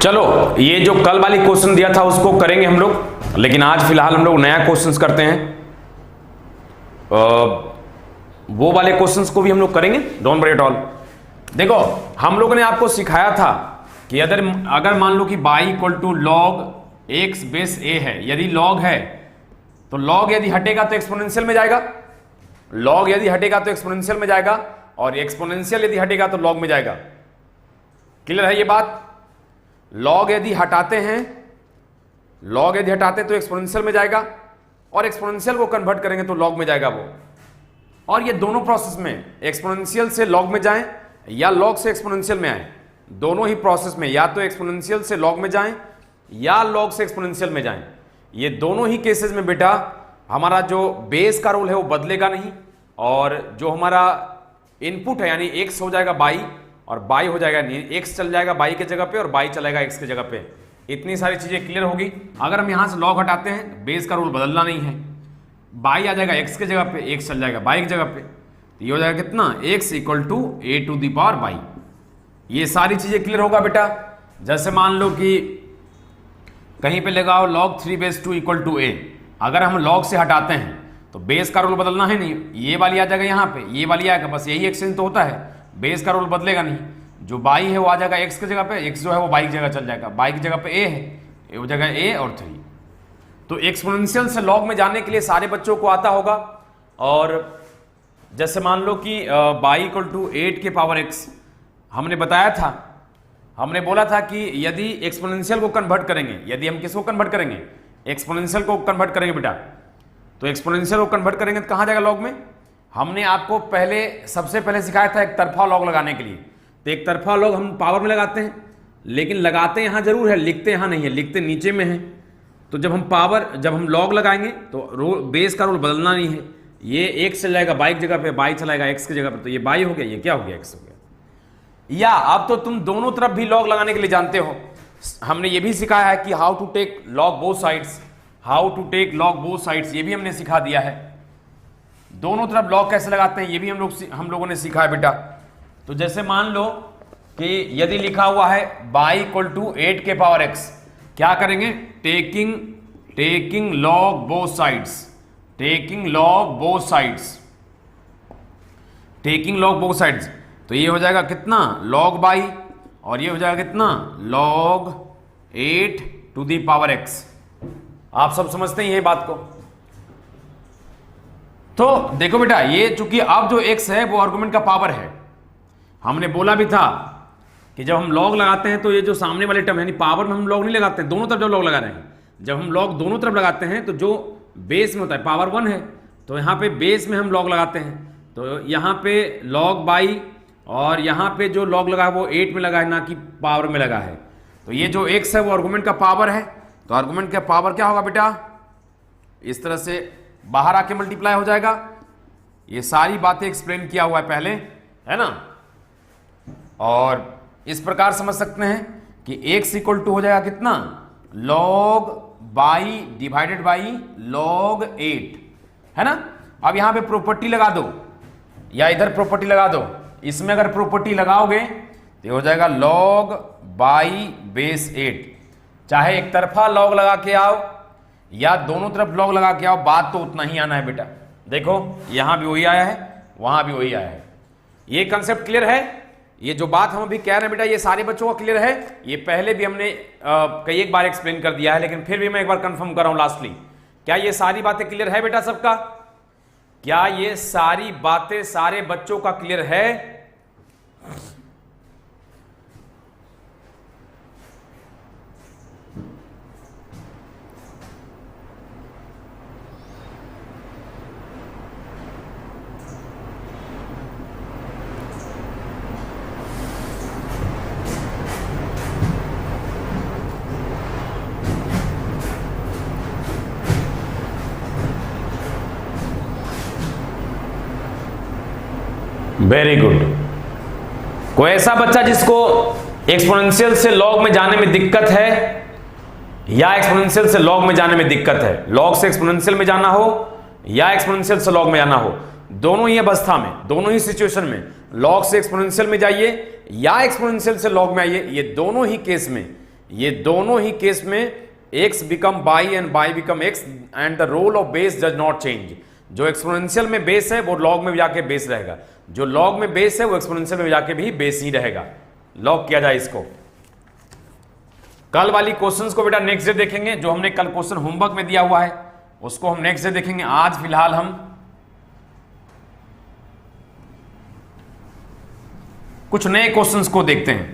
चलो ये जो कल वाली क्वेश्चन दिया था उसको करेंगे हम लोग, लेकिन आज फिलहाल हम लोग नया क्वेश्चंस करते हैं। वो वाले क्वेश्चंस को भी हम लोग करेंगे, डोंट वरी एट ऑल। देखो हम लोगों ने आपको सिखाया था कि अगर मान लो कि y equal to log x base a है, यदि लॉग है तो लॉग यदि हटेगा तो एक्सपोनेंशियल में जाएगा, लॉग यदि हटेगा तो एक्सपोनेंशियल में जाएगा, और एक्सपोनेंशियल यदि हटेगा तो लॉग में जाएगा। क्लियर है ये बात? लॉग यदि हटाते हैं, लॉग यदि हटाते तो एक्सपोनेंशियल में जाएगा, और एक्सपोनेंशियल को कन्वर्ट करेंगे तो लॉग में जाएगा वो। और ये दोनों प्रोसेस में एक्सपोनेंशियल से लॉग में जाएं या लॉग से एक्सपोनेंशियल में आए, दोनों ही प्रोसेस में या तो एक्सपोनेंशियल से लॉग में जाएं या लॉग से एक्सपोनेंशियल में जाएं, ये दोनों ही केसेस में बेटा हमारा जो बेस का रोल है वो बदलेगा नहीं, और जो हमारा इनपुट है यानी x हो जाएगा बाई और बाई हो जाएगा नहीं, x चल जाएगा बाई के जगह पे और बाई चलेगा x के जगह पे। इतनी सारी चीजें क्लियर होगी। अगर हम यहां से लॉग हटाते हैं, बेस का रूल बदलना नहीं है, बाई आ जाएगा x के जगह पे, x चल जाएगा बाई की जगह पे, तो ये हो जाएगा कितना x equal to a to the power y. ये सारी चीजें क्लियर होगा बेटा। जैसे मान लो कि कहीं पे लगाओ log 3 base 2 equal to a, अगर हम log से हटाते हैं तो बेस का रूल बदलना है नहीं, ये वाली आ जाएगा यहाँ पे, ये वाली आएगा, बस यही एक्सचेंज तो होता है, बेस का रूल बदलेगा नहीं। जो बाई है वो आ जाएगा x के जगह पे, x जो है वो बाई की जगह चल जाएगा, बाई की जगह पे a है, ये हो जाएगा a और 3। तो एक्सपोनेंशियल से लॉग में जाने के लिए सारे बच्चों को आता होगा। और जैसे मान लो कि बाई इक्वल टू 8 के पावर x, हमने बताया था, हमने बोला था कि यदि एक्सपोनेंशियल को कन्वर्ट करेंगे, यदि हम किसको कन्वर्ट करेंगे, एक्सपोनेंशियल को कन्वर्ट करेंगे बेटा, तो एक्सपोनेंशियल को कन्वर्ट करेंगे तो कहाँ जाएगा लॉग में। हमने आपको सबसे पहले सिखाया था एक तरफा लॉग लगाने के लिए। तो एक तरफा लॉग हम पावर में लगाते हैं, लेकिन लगाते यहाँ जरूर है, लिखते यहाँ नहीं है, लिखते नीचे में है। तो जब हम लॉग लगाएंगे तो बेस का रूल बदलना नहीं है, ये x चल जाएगा बाई की जगह पे, बाई चलाएगा x की जगह पे, तो ये बाई हो गया, ये क्या हो गया x हो गया। या अब तो तुम दोनों तरफ भी लॉग लगाने के लिए जानते हो, हमने ये भी सिखाया है कि how to take log both sides, how to take log both sides, ये भी हमने सिखा दिया है। दोनों तरफ लॉग कैसे लगाते हैं ये भी हम लोगों ने सीखा है बेटा। तो जैसे मान लो कि यदि लिखा हुआ है y इक्वल टू 8 के पावर x, क्या करेंगे, taking log both sides, taking log both sides, taking log both sides. तो ये हो जाएगा कितना log बाई, और ये हो जाएगा कितना log 8 to the power x। आप सब समझते हैं ये बात को। तो देखो बेटा, ये चूंकि अब जो x है वो आर्गुमेंट का पावर है, हमने बोला भी था कि जब हम लॉग लगाते हैं तो ये जो सामने वाले टर्म यानी पावर में हम लॉग नहीं लगाते हैं, दोनों तरफ जब लॉग लगा रहे हैं, जब हम लॉग दोनों तरफ लगाते हैं तो जो बेस में होता है पावर 1 है, तो यहाँ पे बेस में हम लॉग लगाते हैं, तो यहाँ पे लॉग बाई, और यहाँ पे जो लॉग लगा है वो 8 में लगा है, ना कि पावर में लगा है। तो ये जो x है वो आर्गुमेंट का पावर है, तो आर्गुमेंट का पावर क्या होगा बेटा, इस तरह से बाहर आके मल्टीप्लाई हो जाएगा। ये सारी बातें एक्सप्लेन किया हुआ है पहले, है ना। और इस प्रकार समझ सकते हैं कि x इक्वल टू हो जाएगा कितना log by divided by log 8, है ना। अब यहां पे प्रॉपर्टी लगा दो या इधर प्रॉपर्टी लगा दो, इसमें अगर प्रॉपर्टी लगाओगे तो हो जाएगा log बाई बेस 8। चाहे एक तरफा लॉग लगा के आओ या दोनों तरफ लॉग लगा के आओ, बात तो उतना ही आना है बेटा। देखो यहां भी वही आया है, वहां भी वही आया है। ये कंसेप्ट क्लियर है? ये जो बात हम अभी कह रहे हैं बेटा, ये सारे बच्चों का क्लियर है? ये पहले भी हमने कई एक बार एक्सप्लेन कर दिया है, लेकिन फिर भी मैं एक बार कंफर्म कर रहा हूं लास्टली। क्या ये सारी बातें क्लियर है बेटा सबका? क्या ये सारी बातें सारे बच्चों का क्लियर है? Very good. कोई ऐसा बच्चा जिसको एक्सपोनेंशियल से लॉग में जाने में दिक्कत है या एक्सपोनेंशियल से लॉग में जाने में दिक्कत है, लॉग से एक्सपोनेंशियल में जाना हो या एक्सपोनेंशियल से लॉग में जाना हो, दोनों ही अवस्था में, दोनों ही सिचुएशन में, लॉग से एक्सपोनेंशियल में जाइए या एक्सपोनेंशियल से लॉग में आइए, ये दोनों ही केस में ये दोनों ही केस में x become y and y become x and the role of base does not change. जो एक्सपोनेंशियल में बेस है वो लॉग में भी जाके बेस रहेगा, जो लॉग में बेस है वो एक्सपोनेंशियल में जाके भी बेस ही रहेगा। लॉग किया जाए इसको। कल वाली क्वेश्चंस को बेटा नेक्स्ट डे देखेंगे, जो हमने कल क्वेश्चन होमवर्क में दिया हुआ है उसको हम नेक्स्ट डे देखेंगे। आज फिलहाल हम कुछ नए क्वेश्चंस को देखते हैं।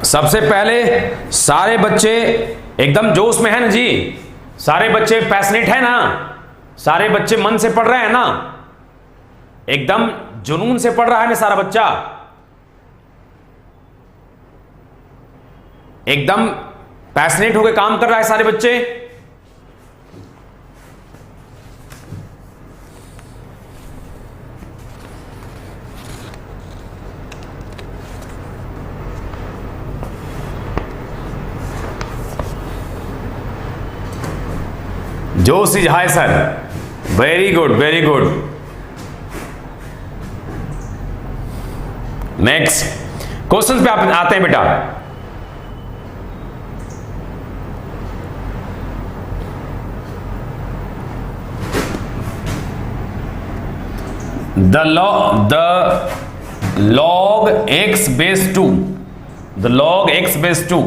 सबसे पहले सारे बच्चे एकदम जोश में है ना जी, सारे बच्चे पैशनेट है ना, सारे बच्चे मन से पढ़ रहे हैं ना, एकदम जुनून से पढ़ रहा है ना सारा बच्चा, एकदम पैशनेट होकर काम कर रहा है सारे बच्चे। जोश is high sir, very good very good. Next question पे आप आते हैं बेटा। The log x base 2, the log x base 2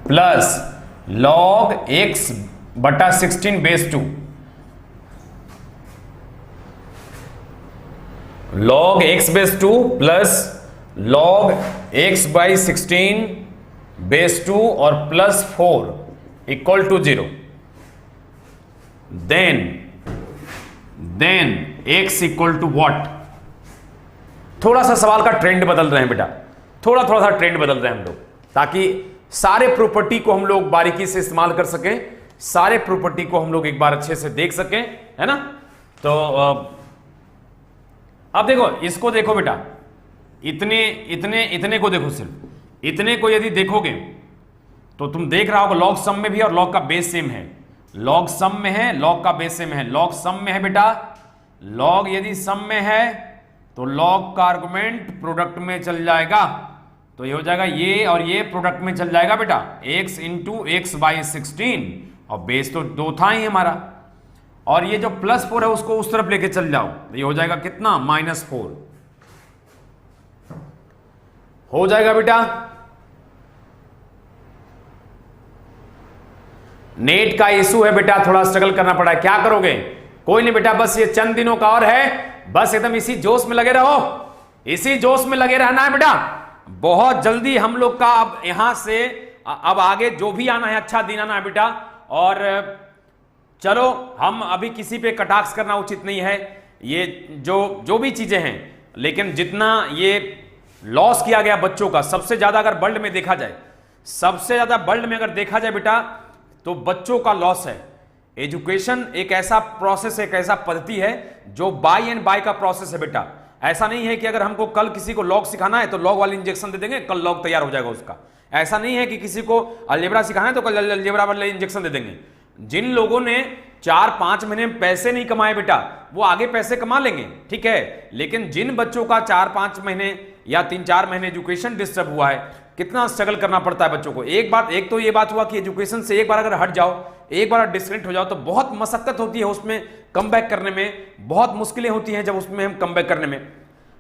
plus log x बटा 16 base 2, log x base 2 plus log x by 16 base 2 और plus 4 equal to 0। Then x equal to what. थोड़ा सा सवाल का ट्रेंड बदल रहे हैं बेटा, थोड़ा सा ट्रेंड बदल रहे हैं हम लोग, ताकि सारे प्रॉपर्टी को हम लोग बारीकी से इस्तेमाल कर सकें, सारे प्रॉपर्टी को हम लोग एक बार अच्छे से देख सकें, है ना। तो अब देखो, इसको देखो बेटा, इतने को देखो, सिर्फ इतने को यदि देखोगे तो तुम देख रहा होगा लॉग सम में भी और लॉग का बेस सेम है, लॉग सम में है, लॉग का बेस सेम है, लॉग सम में है बेटा। लॉग यदि सम में है तो लॉग का आर्गुमेंट प्रोडक्ट में चल जाएगा, तो ये हो जाएगा ये और ये प्रोडक्ट में चल जाएगा बेटा, x इंटू एक्स बाई 16, और बेस तो 2 था ही हमारा, और ये जो +4 है उसको उस तरफ लेके चल जाओ, तो ये हो जाएगा कितना, -4 हो जाएगा बेटा। नेट का इशू है बेटा, थोड़ा स्ट्रगल करना पड़ा है, क्या करोगे, कोई नहीं बेटा, बस ये चंद दिनों का और है, बस एकदम इसी जोश में लगे रहो, इसी जोश में लगे रहना है बेटा। बहुत जल्दी हम लोग का अब यहां से अब आगे जो भी आना है अच्छा दिन आना है बेटा। और चलो, हम अभी किसी पे कटाक्ष करना उचित नहीं है, ये जो भी चीजें हैं, लेकिन जितना ये लॉस किया गया बच्चों का, सबसे ज्यादा अगर वर्ल्ड में देखा जाए, सबसे ज्यादा वर्ल्ड में अगर देखा जाए बेटा, तो बच्चों का लॉस है। एजुकेशन एक ऐसा प्रोसेस, एक ऐसा पद्धति है जो बाय एंड बाय का प्रोसेस है बेटा। ऐसा नहीं है कि अगर हमको कल किसी को लॉग सिखाना है तो लॉग वाली इंजेक्शन दे देंगे, कल लॉग तैयार हो जाएगा उसका। ऐसा नहीं है कि किसी को अलजेब्रा सिखाना है तो कल अलजेब्रा वाले इंजेक्शन दे देंगे। जिन लोगों ने 4-5 महीने में पैसे नहीं कमाए बेटा, वो आगे पैसे कमा लेंगे, ठीक है, लेकिन जिन बच्चों का 4-5 महीने या 3-4 महीने एजुकेशन डिस्टर्ब हुआ है, कितना स्ट्रगल करना पड़ता है बच्चों को। एक तो ये बात हुआ कि एजुकेशन से एक बार अगर हट जाओ, एक बार डिस्कनेक्ट हो जाओ, तो बहुत मशक्कत होती है उसमें कम बैक करने में, बहुत मुश्किलें होती हैं जब उसमें हम कम बैक करने में।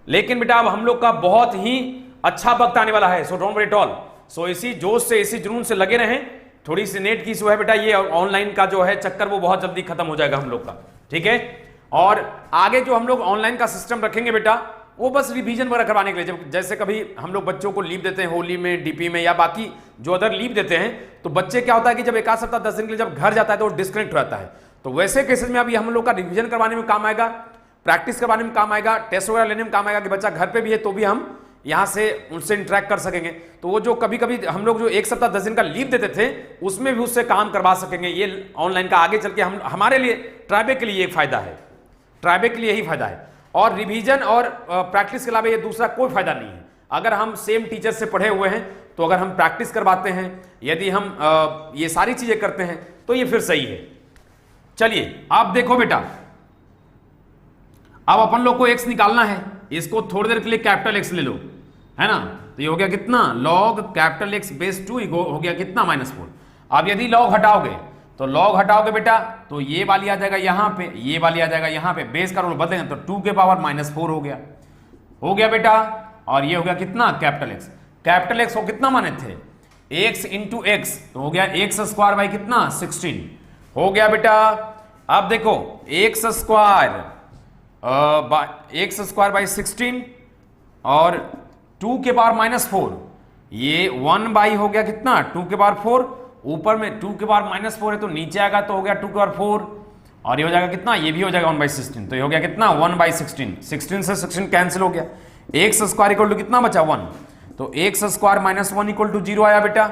लेकिन बेटा अब हम लोग का बहुत ही अच्छा वक्त आने वाला है, so don't worry at all. So इसी जोश से, इसी जुनून से लगे रहें। थोड़ी सी नेट की इशू है बेटा, ये ऑनलाइन का जो है चक्कर वो बहुत जल्दी खत्म हो जाएगा हम लोग का, ठीक है। और आगे जो हम लोग ऑनलाइन का सिस्टम रखेंगे बेटा, वो बस रिवीजन वगैरह करवाने के लिए, जब जैसे कभी हम लोग बच्चों को लीव देते हैं होली में, डीपी में, या बाकी जो अदर लीव देते हैं, तो बच्चे क्या होता है कि जब 1 सप्ताह 10 दिन के लिए जब घर जाता है तो वो डिस्कनेक्ट हो जाता है। तो वैसे केसेस में अभी हम लोग का रिवीजन करवाने में काम आएगा, प्रैक्टिस करवाने में काम आएगा, टेस्ट वगैरह लेने में काम आएगा, कि बच्चा घर पे भी है तो भी हम यहां से उनसे इंटरेक्ट कर सकेंगे। तो वो जो कभी कभी हम लोग जो 1 सप्ताह 10 दिन का लीव देते थे, उसमें भी उससे काम करवा सकेंगे। ये ऑनलाइन का आगे चल के हमारे लिए, ट्राइबे के लिए एक फायदा है। ट्राईबैक के लिए यही फायदा है, और रिवीजन और प्रैक्टिस के अलावा ये दूसरा कोई फायदा नहीं है। अगर हम सेम टीचर से पढ़े हुए हैं तो अगर हम प्रैक्टिस करवाते हैं, यदि हम ये सारी चीजें करते हैं तो ये फिर सही है। चलिए आप देखो बेटा, अब अपन लोग को x निकालना है, इसको थोड़ी देर के लिए कैपिटल X ले लो, है ना। तो ये हो गया कितना, log कैपिटल X बेस 2 हो गया कितना, -4। अब यदि log हटाओगे तो log हटाओगे बेटा तो ये वाली आ जाएगा यहाँ पे, ये वाली आ जाएगा यहाँ पे, बेस का रोल बदलेंगे तो 2 के पावर -4 हो गया बेटा। और ये हो गया कितना, कैपिटल X। कैपिटल X को कितना माने थे, x इंटू एक्स, तो हो गया x स्क्वायर बाई कितना, 16 हो गया बेटा। अब देखो x स्क्वायर बाई 16 और 2 के पावर -4, ये 1 बाई हो गया कितना, 2 के पावर 4, ऊपर में 2 के पावर -4 है तो नीचे आएगा तो हो गया 2 के पावर 4, और ये हो जाएगा कितना, ये भी हो जाएगा 1/16, तो ये हो गया कितना, 1/16। 16 से 16 कैंसिल हो गया, एक्स स्क्वायर इक्वल टू कितना बचा, 1, तो एक्स स्क्वायर -1 इक्वल टू 0 आया बेटा,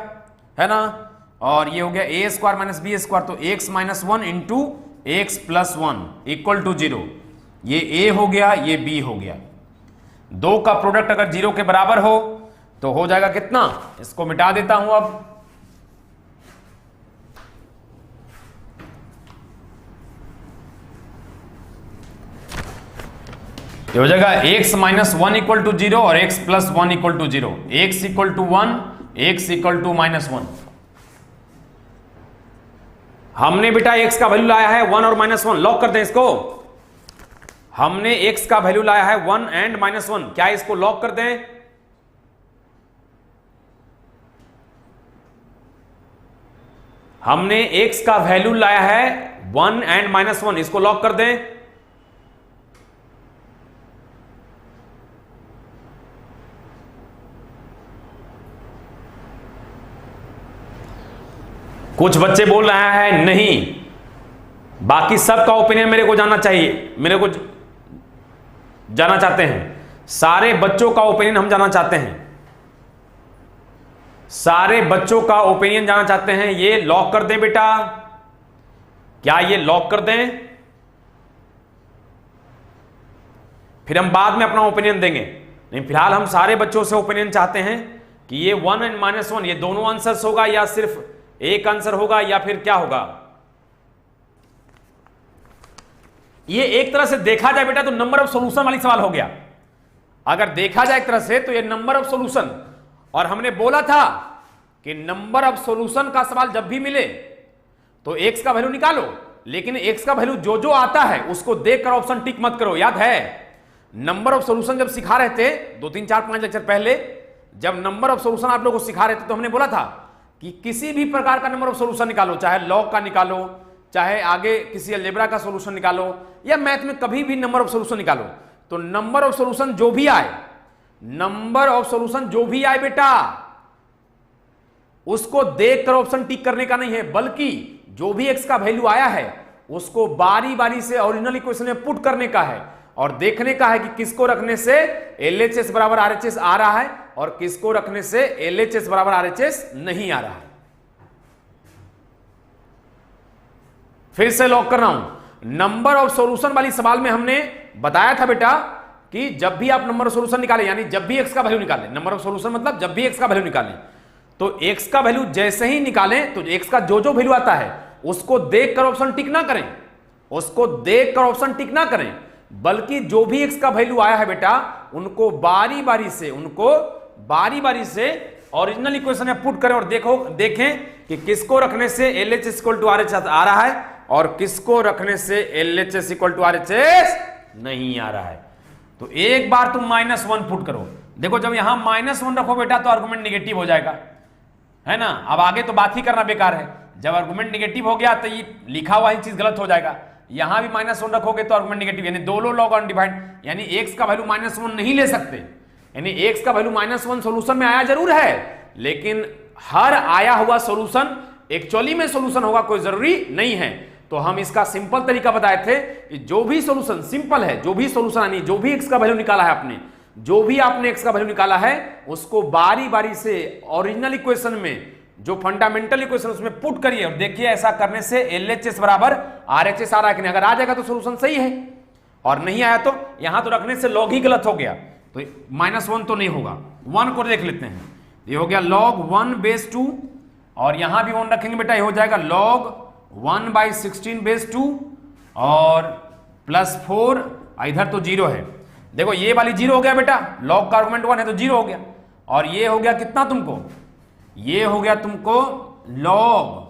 है ना। और ये हो गया a square minus b square, तो x -1 into x plus 1 equal to 0, ये a हो गया, ये b हो गया। दो का प्रोडक्ट अगर 0 के बराबर हो तो हो जाएगा कितना, इसको मिटा देता हूं अब, ये हो जाएगा x -1 इक्वल टू 0 और x plus 1 equal to 0, x equal to 1, x equal to -1। हमने बेटा x का वैल्यू लाया है 1 और -1, लॉक कर दें इसको। हमने x का वैल्यू लाया है 1 एंड -1, क्या इसको लॉक कर दें, हमने x का वैल्यू लाया है 1 एंड -1, इसको लॉक कर दें। कुछ बच्चे बोल रहे हैं नहीं, बाकी सबका ओपिनियन मेरे को जानना चाहिए, मेरे को जानना चाहते हैं, सारे बच्चों का ओपिनियन हम जानना चाहते हैं, सारे बच्चों का ओपिनियन जानना चाहते हैं। ये लॉक कर दें बेटा, क्या ये लॉक कर दें, फिर हम बाद में अपना ओपिनियन देंगे। नहीं, फिलहाल हम सारे बच्चों से ओपिनियन चाहते हैं कि ये 1 एंड -1 ये दोनों आंसर्स होगा या सिर्फ एक आंसर होगा या फिर क्या होगा। ये एक तरह से देखा जाए बेटा तो नंबर ऑफ सॉल्यूशन वाली सवाल हो गया। अगर देखा जाए एक तरह से तो ये नंबर ऑफ सॉल्यूशन, और हमने बोला था कि नंबर ऑफ सॉल्यूशन का सवाल जब भी मिले तो एक्स का वैल्यू निकालो, लेकिन एक्स का वैल्यू जो जो आता है उसको देखकर ऑप्शन टिक मत करो। याद है नंबर ऑफ सॉल्यूशन जब सिखा रहे थे 2 3 4 5 लेक्चर पहले, जब नंबर ऑफ सॉल्यूशन आप लोगों को सिखा रहे थे तो हमने बोला था कि किसी भी प्रकार का नंबर ऑफ सॉल्यूशन निकालो, चाहे लॉग का निकालो, चाहे आगे किसी अलजेब्रा का सॉल्यूशन निकालो, या मैथ में कभी भी नंबर ऑफ सॉल्यूशन निकालो, तो नंबर ऑफ सॉल्यूशन जो भी आए, नंबर ऑफ सॉल्यूशन जो भी आए बेटा उसको देखकर ऑप्शन टिक करने का नहीं है, बल्कि जो भी एक्स का वैल्यू आया है उसको बारी बारी से ओरिजिनल इक्वेशन में पुट करने का है और देखने का है कि किसको रखने से LHS बराबर RHS आ रहा है और किसको रखने से LHS बराबर RHS नहीं आ रहा है। फिर से लॉक कर रहा हूं, नंबर ऑफ सॉल्यूशन वाली सवाल में हमने बताया था बेटा कि जब भी आप नंबर ऑफ सॉल्यूशन निकालें, यानी जब भी एक्स का वैल्यू निकालें, नंबर ऑफ सॉल्यूशन मतलब जब भी एक्स का वैल्यू निकालें, तो एक्स का वैल्यू जैसे ही निकालें तो एक्स का जो जो वैल्यू आता है उसको देखकर ऑप्शन टिक ना करें, उसको देखकर ऑप्शन टिक ना करें, बल्कि जो भी एक्स का वैल्यू आया है बेटा उनको बारी बारी से ओरिजिनल इक्वेशन में पुट करें और देखें कि किसको रखने से LHS इक्वल टू RHS आ रहा है और किसको रखने से LHS इक्वल टू RHS नहीं आ रहा है। तो एक बार तुम -1 पुट करो, देखो जब यहां -1 रखो बेटा तो आर्गुमेंट निगेटिव हो जाएगा, है ना। अब आगे तो बात ही करना बेकार है, जब आर्गुमेंट निगेटिव हो गया तो ये लिखा हुआ ही चीज गलत हो जाएगा। यहां भी -1 रखोगे तो आर्गुमेंट निगेटिव, यानी दोनों लॉग अनडिवाइड, यानी एक्स का वैल्यू -1 नहीं ले सकते, यानी एक्स का वैल्यू -1 सॉल्यूशन में आया जरूर है, लेकिन हर आया हुआ सॉल्यूशन एक्चुअली में सॉल्यूशन होगा कोई जरूरी नहीं है। तो हम इसका सिंपल तरीका बताए थे कि जो भी सॉल्यूशन सिंपल है, जो भी सॉल्यूशन यानी जो भी एक्स का वैल्यू निकाला है आपने, जो भी आपने एक्स का वैल्यू निकाला है उसको बारी बारी से ओरिजिनल इक्वेशन में जो फंडामेंटल इक्वेशन उसमें पुट करिए और देखिए ऐसा करने से LHS बराबर RHS आ रहा है कि नहीं। अगर आ जाएगा तो सॉल्यूशन सही है, और नहीं आया तो यहां तो रखने से लॉग ही गलत हो गया, तो -1 तो नहीं होगा। 1 को देख लेते हैं, ये हो गया log 1/2 और यहां भी 1 रखेंगे बेटा, ये हो जाएगा log 1/16/2 और +4, इधर तो 0 है, देखो ये वाली 0 हो गया बेटा, log का आर्गुमेंट 1 है तो 0 हो गया, और ये हो गया कितना तुमको, ये हो गया तुमको log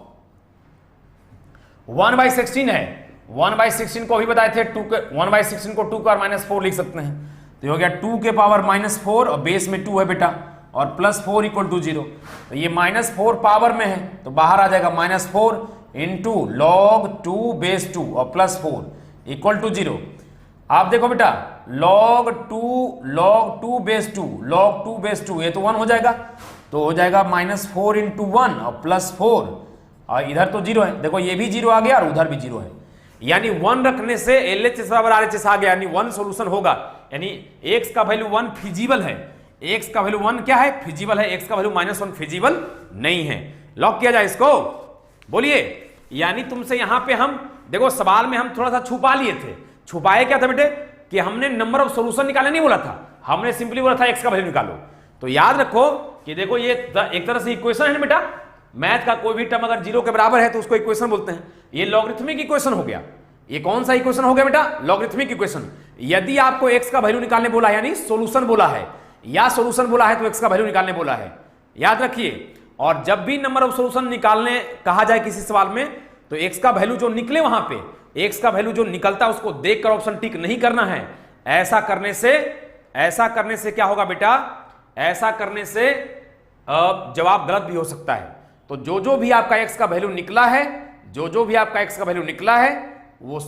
1/16 है, 1/16 को भी बताए थे 1/16 को 2 का -4 लिख सकते हैं, तो ये हो गया 2 के पावर -4 और बेस में 2 है बेटा, और +4 = 0, तो ये -4 पावर में है तो बाहर आ जाएगा -4 इंटू log 2/2 और +4 = 0। आप देखो बेटा log 2/2 ये तो 1 हो जाएगा, तो हो जाएगा -4 × 1 और +4 और इधर तो 0 है, देखो ये भी 0 आ गया और उधर भी 0 है, यानी 1 रखने से LHS बराबर RHS आ गया, यानी 1 सोल्यूशन होगा, यानी x का वैल्यू 1 फिजिबल है, x का वैल्यू 1 क्या है, फिजिबल है, x का वैल्यू -1 फिजिबल नहीं है। लॉक किया जाए इसको, बोलिए। यानी तुमसे यहां पे हम देखो सवाल में हम थोड़ा सा छुपा लिए थे, छुपाए क्या था बेटे कि हमने नंबर ऑफ सॉल्यूशन निकालने नहीं बोला था, हमने सिंपली बोला था x का वैल्यू निकालो। तो याद रखो कि देखो ये एक तरह से इक्वेशन है ना बेटा, मैथ का कोई भी टर्म अगर 0 के बराबर है तो उसको इक्वेशन बोलते हैं, ये लॉगरिथमिक इक्वेशन हो गया। ये कौन सा इक्वेशन हो गया बेटा, लॉगरिथमिक इक्वेशन। यदि आपको x का वैल्यू निकालने बोला है, यानी सॉल्यूशन बोला है या सॉल्यूशन बोला है, तो x का वैल्यू निकालने बोला है, याद रखिए। और जब भी नंबर ऑफ सॉल्यूशन निकालने कहा जाए किसी सवाल में, तो x का वैल्यू जो निकले वहां पे, x का वैल्यू जो निकलता है उसको देखकर ऑप्शन टिक नहीं करना है। ऐसा करने से क्या होगा बेटा, ऐसा करने से जवाब गलत भी हो सकता है। तो जो भी आपका x का वैल्यू निकला है, जो भी आपका x का वैल्यू निकला है, वो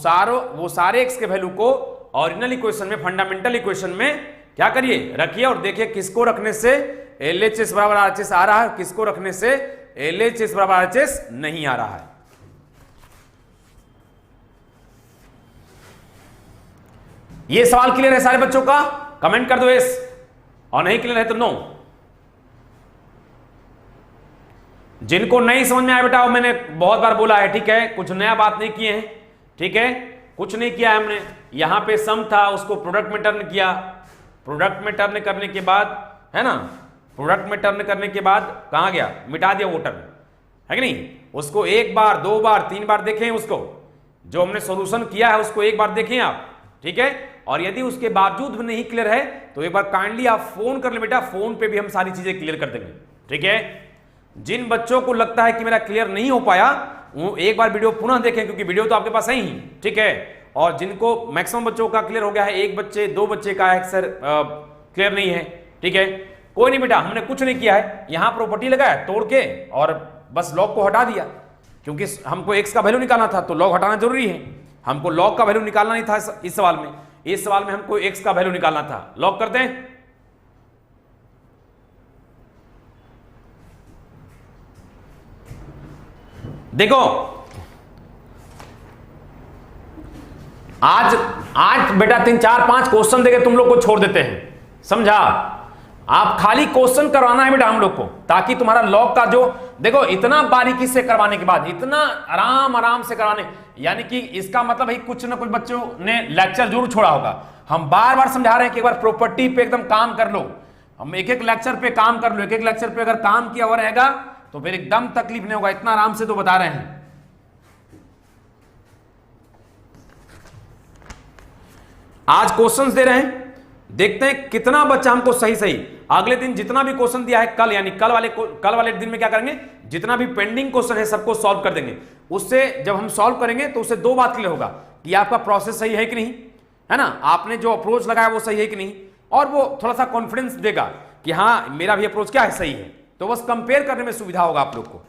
सारे x के वैल्यू को ओरिजिनल इक्वेशन में, फंडामेंटल इक्वेशन में क्या करिए, रखिए और देखिए किसको रखने से LHS बराबर RHS आ रहा है, किसको रखने से LHS बराबर RHS नहीं आ रहा है। ये सवाल क्लियर है सारे बच्चों का, कमेंट कर दो यस, और नहीं क्लियर है तो नो। जिनको नहीं समझ में आया बेटा, वो मैंने बहुत बार बोला है, ठीक है, कुछ नया बात नहीं किए हैं, ठीक है, कुछ नहीं किया है हमने। यहां पे सम था, उसको प्रोडक्ट में टर्न किया, प्रोडक्ट में टर्न करने के बाद, है ना, प्रोडक्ट में टर्न करने के बाद कहां गया, मिटा दिया वो टर्न, है कि नहीं। उसको 1 बार 2 बार 3 बार देखें, उसको जो हमने सॉल्यूशन किया है उसको 1 बार देखें आप, ठीक है। और यदि उसके बावजूद भी नहीं क्लियर है तो एक बार काइंडली आप फोन कर ले बेटा, फोन पे भी हम सारी चीजें क्लियर कर देंगे, ठीक है। जिन बच्चों को लगता है कि मेरा क्लियर नहीं हो पाया, वो एक बार वीडियो पुनः देखें, क्योंकि वीडियो तो आपके पास है ही, ठीक है। और जिनको मैक्सिमम बच्चों का क्लियर हो गया है, 1 बच्चे 2 बच्चे का है सर क्लियर नहीं है, ठीक है, कोई नहीं बेटा, हमने कुछ नहीं किया है, यहां प्रॉपर्टी लगाया तोड़ के और बस लॉग को हटा दिया, क्योंकि हमको x का वैल्यू निकालना था तो लॉग हटाना जरूरी है। हमको लॉग का वैल्यू निकालना नहीं था इस सवाल में, इस सवाल में हमको x का वैल्यू निकालना था। लॉग करते हैं, देखो आज बेटा 3 4 5 क्वेश्चन देके तुम लोग को छोड़ देते हैं, समझा। आप खाली क्वेश्चन करवाना है बेटा हम लोग को, ताकि तुम्हारा लॉग का जो देखो इतना बारीकी से करवाने के बाद, इतना आराम से करवाने, यानी कि इसका मतलब है कुछ ना कुछ बच्चों ने लेक्चर जरूर छोड़ा होगा। हम बार बार समझा रहे हैं कि एक बार प्रॉपर्टी पे एकदम काम कर लो, हम एक लेक्चर पे काम कर लो, एक लेक्चर पे अगर काम किया हुआ रहेगा तो फिर एकदम तकलीफ नहीं होगा, इतना आराम से तो बता रहे हैं। आज क्वेश्चंस दे रहे हैं, देखते हैं कितना बच्चा हमको सही अगले दिन जितना भी क्वेश्चन दिया है कल, यानी कल वाले दिन में क्या करेंगे, जितना भी पेंडिंग क्वेश्चन है सबको सॉल्व कर देंगे। उससे जब हम सॉल्व करेंगे तो उससे 2 बात क्लियर होगा कि आपका प्रोसेस सही है कि नहीं, है ना, आपने जो अप्रोच लगाया वो सही है कि नहीं, और वो थोड़ा सा कॉन्फिडेंस देगा कि हाँ मेरा भी अप्रोच क्या है, सही है। तो बस कंपेयर करने में सुविधा होगा आप लोग को,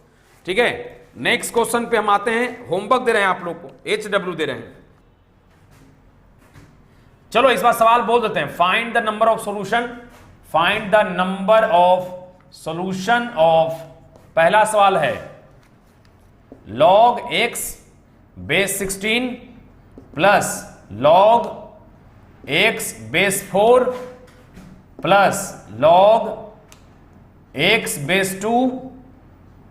ठीक है। नेक्स्ट क्वेश्चन पे हम आते हैं, होमवर्क दे रहे हैं आप लोग को, HW दे रहे हैं। चलो इस बार सवाल बोल देते हैं, find the number of solution, find the number of solution of, पहला सवाल है log x base 16 plus log x base 4 plus log x base 2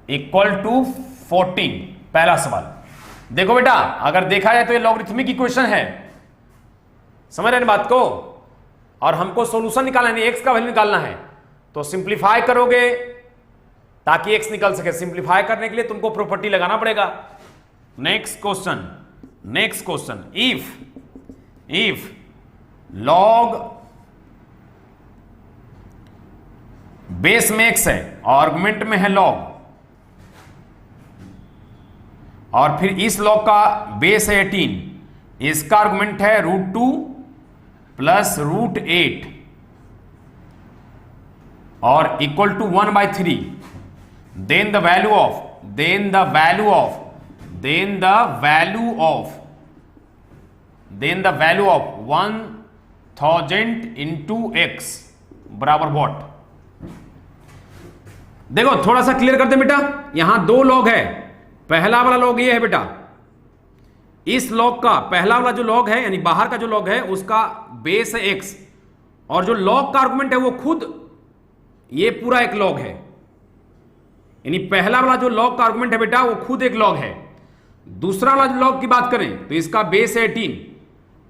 equal to 14। पहला सवाल देखो बेटा, अगर देखा जाए तो ये लॉगरिथमिक इक्वेशन है, समझ रहे हैं बात को। और हमको सॉल्यूशन निकालना है, एक्स का वैल्यू निकालना है, तो सिंप्लीफाई करोगे ताकि एक्स निकल सके। सिंप्लीफाई करने के लिए तुमको प्रॉपर्टी लगाना पड़ेगा। Next question, if log base में एक्स है, आर्गुमेंट में है लॉग, और फिर इस लॉग का बेस है 18, इसका आर्गुमेंट है √2 प्लस √8 और equal to 1/3, then the value of 1000 into x बराबर वॉट। देखो थोड़ा सा क्लियर करते बेटा, यहां दो लॉग है, पहला वाला लॉग ये है बेटा, इस लॉग का पहला वाला जो लॉग है यानी बाहर का जो लॉग है उसका बेस है x, और जो लॉग का आर्गुमेंट है वो खुद ये पूरा एक लॉग है, यानी पहला वाला जो लॉग का आर्गुमेंट है बेटा वो खुद एक लॉग है। दूसरा वाला जो लॉग की बात करें तो इसका बेस है 18,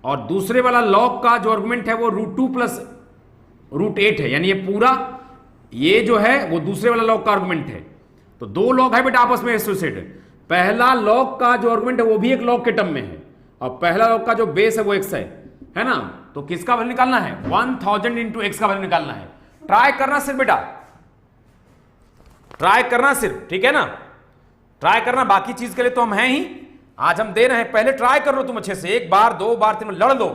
और दूसरे वाला लॉग का जो आर्गुमेंट है वो √2 प्लस √8 है, यानी ये पूरा ये जो है वो दूसरे वाला लॉग का आर्गुमेंट है। तो दो लॉग है बेटा आपस में एसोसिएटेड। पहला लॉग का जो आर्गुमेंट है वो भी एक लॉग के टर्म में है, और पहला लॉग का जो बेस है वो x है ना। तो किसका वैल्यू निकालना है? 1000 इंटू एक्स का वैल्यू निकालना है। ट्राई करना सिर्फ बेटा, ट्राई करना सिर्फ, ठीक है ना, ट्राई करना, बाकी चीज के लिए तो हम हैं ही, आज हम दे रहे हैं। पहले ट्राई कर लो तुम अच्छे से, एक बार दो बार तीन लड़ लो,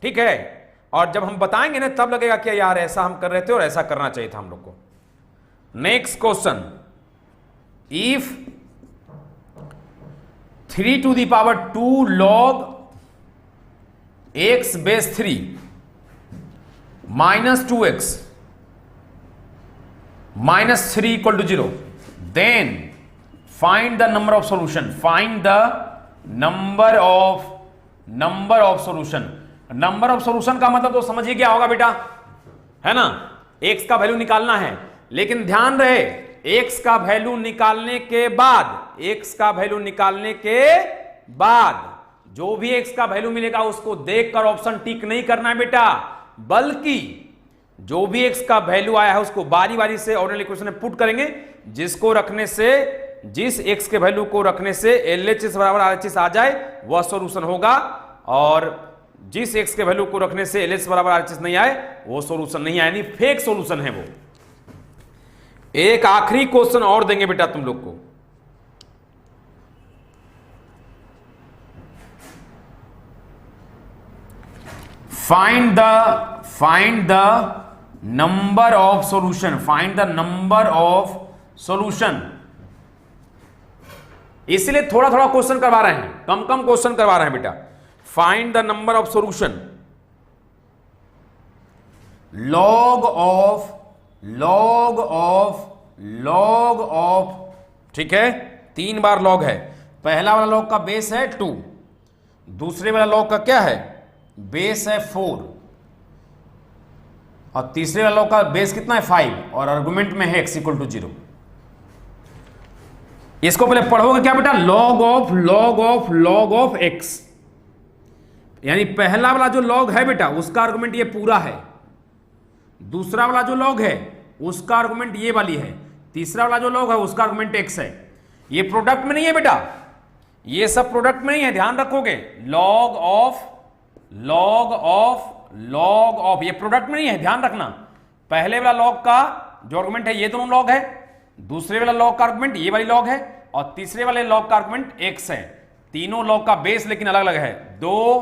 ठीक है, और जब हम बताएंगे ना तब लगेगा कि यार ऐसा हम कर रहे थे और ऐसा करना चाहिए था हम लोग को। Next question, if 3⁻² log x base 3 minus 2x minus 3 equal to 0, then find the number of solution. Find the number of solution. Number of solution का मतलब तो समझिए क्या होगा बेटा, है ना, x का वैल्यू निकालना है, लेकिन ध्यान रहे x का वैल्यू निकालने के बाद जो भी x का वैल्यू मिलेगा उसको देखकर ऑप्शन टिक नहीं करना है बेटा, बल्कि जो भी x का वैल्यू आया है उसको बारी बारी से ऑर्डिनल इक्वेशन में पुट करेंगे, जिस x के वैल्यू को रखने से LHS बराबर RHS आ जाए वह सॉल्यूशन होगा, और जिस x के वैल्यू को रखने से LHS बराबर RHS नहीं आए वो सॉल्यूशन नहीं आए, यानी फेक सॉल्यूशन है वो। एक आखिरी क्वेश्चन और देंगे बेटा तुम लोग को, find the number of solution. Find the number of solution, इसलिए थोड़ा थोड़ा क्वेश्चन करवा रहे हैं, कम कम क्वेश्चन करवा रहे हैं बेटा। Find the number of solution, log of, ठीक है, 3 बार लॉग है। पहला वाला लॉग का बेस है 2, दूसरे वाला लॉग का क्या है, बेस है 4, और तीसरे वाला लॉग का बेस कितना है 5, और आर्गुमेंट में है x इक्वल टू 0। इसको पहले पढ़ोगे क्या बेटा, लॉग ऑफ x, यानी पहला वाला जो लॉग है बेटा उसका आर्गुमेंट ये पूरा है, दूसरा वाला जो लॉग है उसका आर्गुमेंट ये वाली है, तीसरा वाला जो लॉग है उसका आर्गुमेंट x है। ये प्रोडक्ट में नहीं है बेटा, ये सब प्रोडक्ट में नहीं है, ध्यान रखोगे। लॉग ऑफ ये प्रोडक्ट में नहीं है, ध्यान रखना। पहले वाला लॉग का जो आर्गुमेंट है ये दोनों लॉग है, दूसरे वाला लॉग का आर्गुमेंट ये वाली लॉग है, और तीसरे वाले लॉग का आर्गुमेंट x है। तीनों लॉग का बेस लेकिन अलग अलग है, 2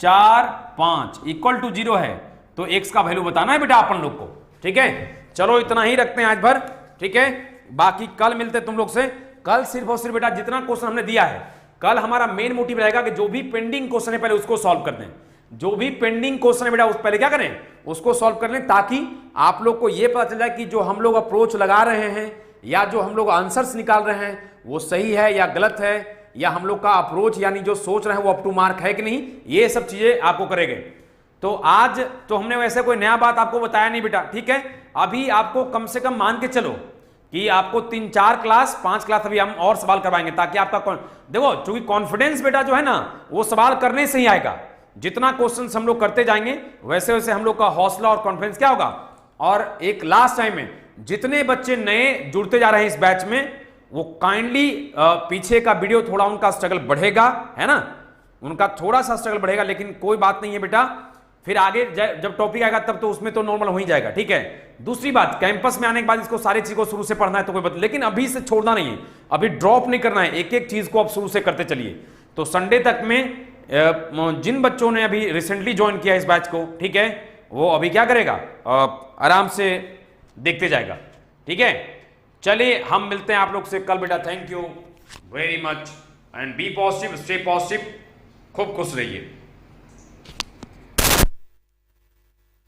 4 5 इक्वल टू 0 है, तो x का वैल्यू बताना है बेटा अपन लोग को, ठीक है। चलो इतना ही रखते हैं आज भर, ठीक है, बाकी कल मिलते हैं तुम लोग से। कल सिर्फ और सिर्फ बेटा जितना क्वेश्चन हमने दिया है, कल हमारा मेन मोटिव रहेगा कि जो भी पेंडिंग क्वेश्चन है पहले उसको सॉल्व कर दें। जो भी पेंडिंग क्वेश्चन है बेटा उस पहले क्या करें, उसको सॉल्व कर लें, ताकि आप लोग को यह पता चल जाए कि जो हम लोग अप्रोच लगा रहे हैं या जो हम लोग आंसर्स निकाल रहे हैं वो सही है या गलत है, या हम लोग का अप्रोच यानी जो सोच रहे हैं वो अप टू मार्क है कि नहीं, ये सब चीजें आपको करेंगे। तो आज तो हमने वैसे कोई नया बात आपको बताया नहीं बेटा, ठीक है। अभी आपको कम से कम मान के चलो कि आपको 3-4 क्लास 5 क्लास अभी हम और सवाल करवाएंगे, ताकि आपका देखो चूंकि कॉन्फिडेंस बेटा जो है ना वो सवाल करने से ही आएगा। जितना क्वेश्चन हम लोग करते जाएंगे वैसे वैसे हम लोग का हौसला और कॉन्फिडेंस क्या होगा। और एक लास्ट टाइम में जितने बच्चे नए जुड़ते जा रहे हैं इस बैच में, वो काइंडली पीछे का वीडियो थोड़ा उनका स्ट्रगल बढ़ेगा, है ना, उनका थोड़ा सा स्ट्रगल बढ़ेगा, लेकिन कोई बात नहीं है बेटा, फिर आगे जब टॉपिक आएगा तब तो उसमें तो नॉर्मल हो ही जाएगा, ठीक है। दूसरी बात, कैंपस में आने के बाद इसको सारी चीज को शुरू से पढ़ना है तो कोई बात, लेकिन अभी से छोड़ना नहीं है, अभी ड्रॉप नहीं करना है, एक एक चीज को आप शुरू से करते चलिए। तो संडे तक में जिन बच्चों ने अभी रिसेंटली ज्वाइन किया इस बैच को, ठीक है, वो अभी क्या करेगा, आराम से देखते जाएगा, ठीक है। चलिए हम मिलते हैं आप लोग से कल बेटा। Thank you very much and be positive, stay positive, खूब खुश रहिए।